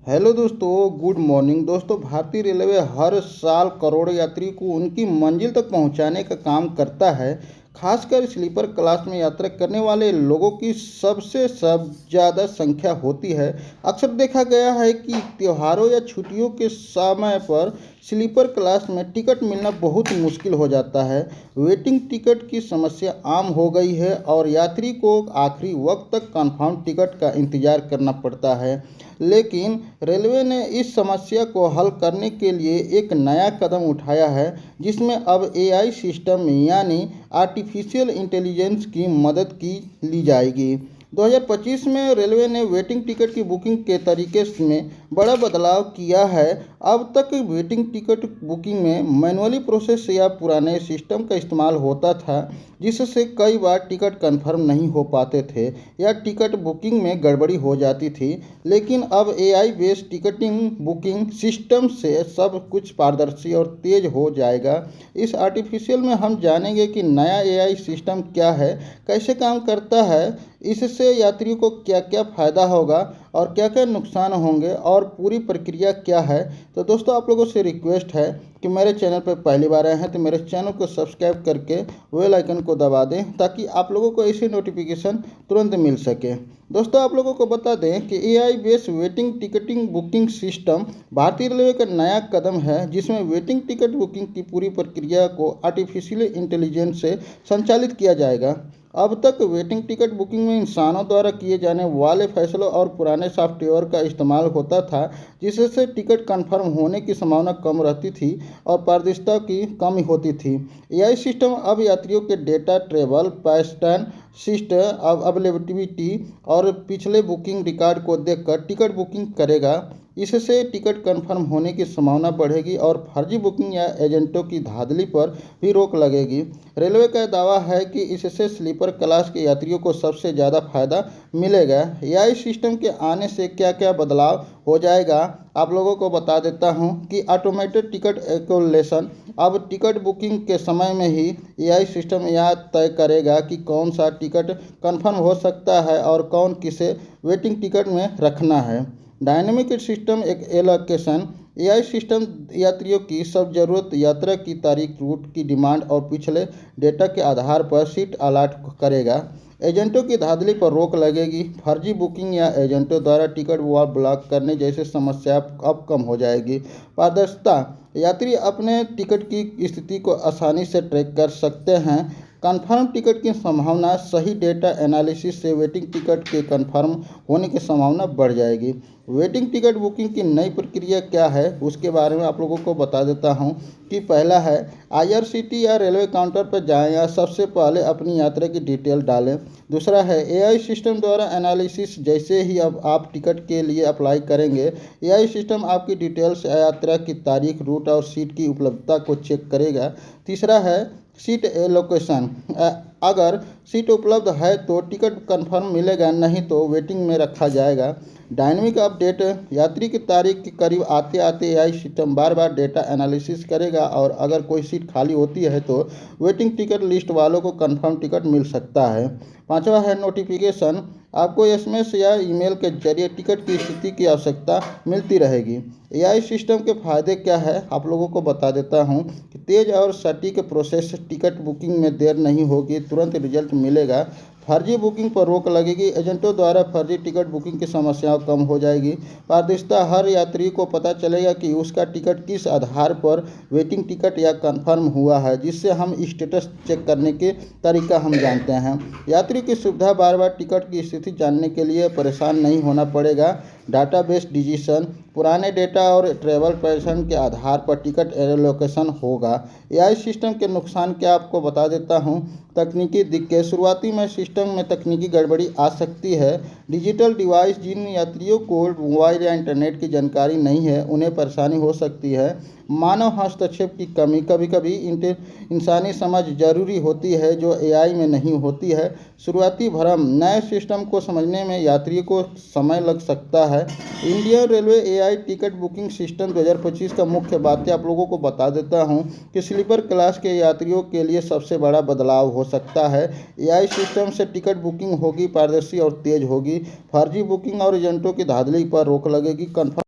Hello दोस्तों, good morning दोस्तों। भारतीय रेलवे हर साल करोड़ों यात्री को उनकी मंजिल तक पहुंचाने का काम करता है। खासकर स्लीपर क्लास में यात्रा करने वाले लोगों की सबसे ज़्यादा संख्या होती है। अक्सर देखा गया है कि त्योहारों या छुट्टियों के समय पर स्लीपर क्लास में टिकट मिलना बहुत मुश्किल हो जाता है। वेटिंग टिकट की समस्या आम हो गई है और यात्री को आखिरी वक्त तक कन्फर्म टिकट का इंतज़ार करना पड़ता है। लेकिन रेलवे ने इस समस्या को हल करने के लिए एक नया कदम उठाया है, जिसमें अब एआई सिस्टम यानी आर्टिफिशियल इंटेलिजेंस की मदद की ली जाएगी। 2025 में रेलवे ने वेटिंग टिकट की बुकिंग के तरीके में बड़ा बदलाव किया है। अब तक वेटिंग टिकट बुकिंग में मैनुअली प्रोसेस या पुराने सिस्टम का इस्तेमाल होता था, जिससे कई बार टिकट कंफर्म नहीं हो पाते थे या टिकट बुकिंग में गड़बड़ी हो जाती थी। लेकिन अब AI based ticketing booking system से सब कुछ पारदर्शी और तेज हो जाएगा। इस आर्टिफिशियल में हम जानेंगे कि नया एआई सिस्टम क्या है, कैसे काम करता है, इससे यात्रियों को क्या क्या फ़ायदा होगा और क्या क्या नुकसान होंगे और पूरी प्रक्रिया क्या है। तो दोस्तों, आप लोगों से रिक्वेस्ट है कि मेरे चैनल पर पहली बार आए हैं तो मेरे चैनल को सब्सक्राइब करके बेल आइकन को दबा दें, ताकि आप लोगों को ऐसी नोटिफिकेशन तुरंत मिल सके। दोस्तों, आप लोगों को बता दें कि AI based waiting ticketing booking system भारतीय रेलवे का नया कदम है, जिसमें वेटिंग टिकट बुकिंग की पूरी प्रक्रिया को आर्टिफिशियल इंटेलिजेंस से संचालित किया जाएगा। अब तक वेटिंग टिकट बुकिंग में इंसानों द्वारा किए जाने वाले फैसलों और पुराने सॉफ्टवेयर का इस्तेमाल होता था, जिससे टिकट कंफर्म होने की संभावना कम रहती थी और पारदर्शिता की कमी होती थी। एआई सिस्टम अब यात्रियों के data, travel pattern, system availability और पिछले बुकिंग रिकॉर्ड को देखकर टिकट बुकिंग करेगा। इससे टिकट कंफर्म होने की संभावना बढ़ेगी और फर्जी बुकिंग या एजेंटों की धांधली पर भी रोक लगेगी। रेलवे का दावा है कि इससे स्लीपर क्लास के यात्रियों को सबसे ज़्यादा फायदा मिलेगा। एआई सिस्टम के आने से क्या क्या बदलाव हो जाएगा, आप लोगों को बता देता हूं कि ऑटोमेटेड टिकट कैलकुलेशन। अब टिकट बुकिंग के समय में ही एआई सिस्टम यह तय करेगा कि कौन सा टिकट कंफर्म हो सकता है और कौन किसे वेटिंग टिकट में रखना है। डायनेमिक सिस्टम एक एलोकेशन एआई सिस्टम यात्रियों की सब ज़रूरत, यात्रा की तारीख, रूट की डिमांड और पिछले डेटा के आधार पर सीट अलॉट करेगा। एजेंटों की धांधली पर रोक लगेगी। फर्जी बुकिंग या एजेंटों द्वारा टिकट ब्लॉक करने जैसी समस्या अब कम हो जाएगी। पारदर्शिता, यात्री अपने टिकट की स्थिति को आसानी से ट्रैक कर सकते हैं। कन्फर्म टिकट की संभावना, सही डेटा एनालिसिस से वेटिंग टिकट के कन्फर्म होने की संभावना बढ़ जाएगी। वेटिंग टिकट बुकिंग की नई प्रक्रिया क्या है, उसके बारे में आप लोगों को बता देता हूं कि पहला है आईआरसीटी या रेलवे काउंटर पर जाएं या सबसे पहले अपनी यात्रा की डिटेल डालें। दूसरा है एआई सिस्टम द्वारा एनालिसिस, जैसे ही अब आप टिकट के लिए अप्लाई करेंगे, एआई सिस्टम आपकी डिटेल्स, यात्रा की तारीख, रूट और सीट की उपलब्धता को चेक करेगा। तीसरा है सीट एलोकेशन, अगर सीट उपलब्ध है तो टिकट कंफर्म मिलेगा, नहीं तो वेटिंग में रखा जाएगा। डायनेमिक अपडेट, यात्री की तारीख के करीब आते आते एआई सिस्टम बार बार डेटा एनालिसिस करेगा और अगर कोई सीट खाली होती है तो वेटिंग टिकट लिस्ट वालों को कंफर्म टिकट मिल सकता है। पांचवा है नोटिफिकेशन, आपको एसएमएस या ईमेल के जरिए टिकट की स्थिति की आवश्यकता मिलती रहेगी। एआई सिस्टम के फायदे क्या है, आप लोगों को बता देता हूं कि तेज और सटीक प्रोसेस, टिकट बुकिंग में देर नहीं होगी, तुरंत रिजल्ट मिलेगा। फर्जी बुकिंग पर रोक लगेगी, एजेंटों द्वारा फर्जी टिकट बुकिंग की समस्याओं कम हो जाएगी। पारदर्शिता, हर यात्री को पता चलेगा कि उसका टिकट किस आधार पर वेटिंग टिकट या कंफर्म हुआ है, जिससे हम स्टेटस चेक करने के तरीका हम जानते हैं। यात्री की सुविधा, बार बार टिकट की स्थिति जानने के लिए परेशान नहीं होना पड़ेगा। डाटाबेस डिसीजन, पुराने डेटा और ट्रैवल पैटर्न के आधार पर टिकट एलोकेशन होगा। एआई सिस्टम के नुकसान क्या, आपको बता देता हूं। तकनीकी दिक्कत, शुरुआती में सिस्टम में तकनीकी गड़बड़ी आ सकती है। डिजिटल डिवाइस, जिन यात्रियों को मोबाइल या इंटरनेट की जानकारी नहीं है, उन्हें परेशानी हो सकती है। मानव हस्तक्षेप की कमी, कभी कभी इंसानी समझ जरूरी होती है जो एआई में नहीं होती है। शुरुआती भ्रम, नए सिस्टम को समझने में यात्रियों को समय लग सकता है। Indian railway AI ticket booking system 2025 का मुख्य बातें आप लोगों को बता देता हूं कि स्लीपर क्लास के यात्रियों के लिए सबसे बड़ा बदलाव हो सकता है। एआई सिस्टम से टिकट बुकिंग होगी, पारदर्शी और तेज होगी। फर्जी बुकिंग और एजेंटों की धांधली पर रोक लगेगी।